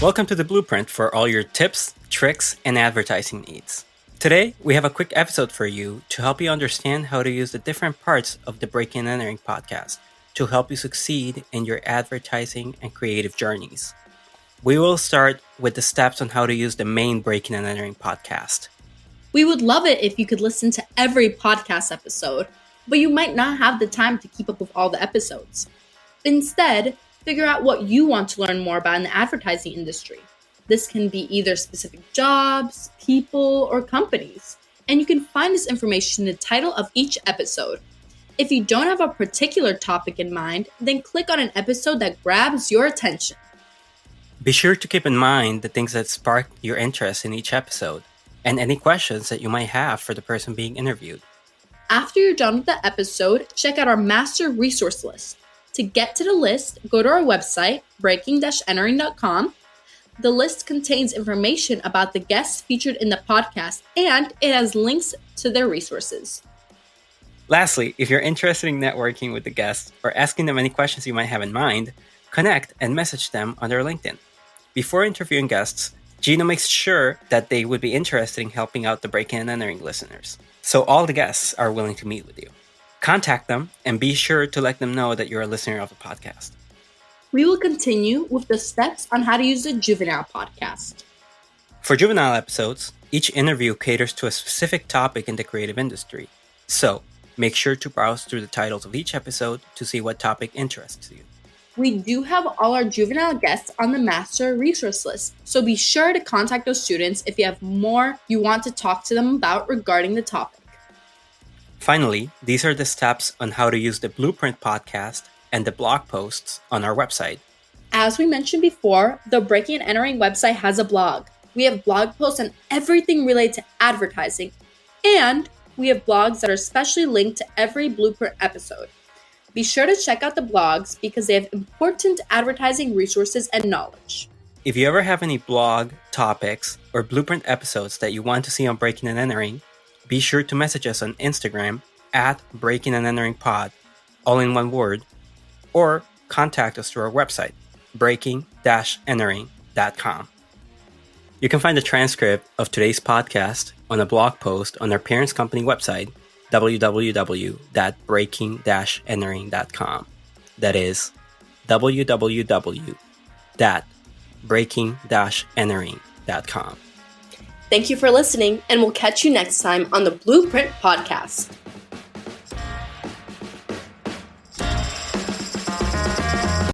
Welcome to The Blueprint for all your tips, tricks, and advertising needs. Today, we have a quick episode for you to help you understand how to use the different parts of the Breaking and Entering podcast to help you succeed in your advertising and creative journeys. We will start with the steps on how to use the main Breaking and Entering podcast. We would love it if you could listen to every podcast episode, but you might not have the time to keep up with all the episodes. Instead, figure out what you want to learn more about in the advertising industry. This can be either specific jobs, people, or companies, and you can find this information in the title of each episode. If you don't have a particular topic in mind, then click on an episode that grabs your attention. Be sure to keep in mind the things that spark your interest in each episode and any questions that you might have for the person being interviewed. After you're done with the episode, check out our master resource list. To get to the list, go to our website, breaking-entering.com. The list contains information about the guests featured in the podcast, and it has links to their resources. Lastly, if you're interested in networking with the guests or asking them any questions you might have in mind, connect and message them on their LinkedIn. Before interviewing guests, Gino makes sure that they would be interested in helping out the Breaking and Entering listeners, so all the guests are willing to meet with you. Contact them and be sure to let them know that you're a listener of the podcast. We will continue with the steps on how to use the Juvenile podcast. For Juvenile episodes, each interview caters to a specific topic in the creative industry. So, make sure to browse through the titles of each episode to see what topic interests you. We do have all our Juvenile guests on the master resource list, so be sure to contact those students if you have more you want to talk to them about regarding the topic. Finally, these are the steps on how to use the Blueprint podcast and the blog posts on our website. As we mentioned before, the Breaking and Entering website has a blog. We have blog posts on everything related to advertising, and we have blogs that are specially linked to every Blueprint episode. Be sure to check out the blogs because they have important advertising resources and knowledge. If you ever have any blog topics or Blueprint episodes that you want to see on Breaking and Entering, be sure to message us on Instagram at Breaking and Entering Pod, all in one word, or contact us through our website, breaking-entering.com. You can find the transcript of today's podcast on a blog post on our parents' company website, www.breaking-entering.com. That is www.breaking-entering.com. Thank you for listening, and we'll catch you next time on the Blueprint Podcast.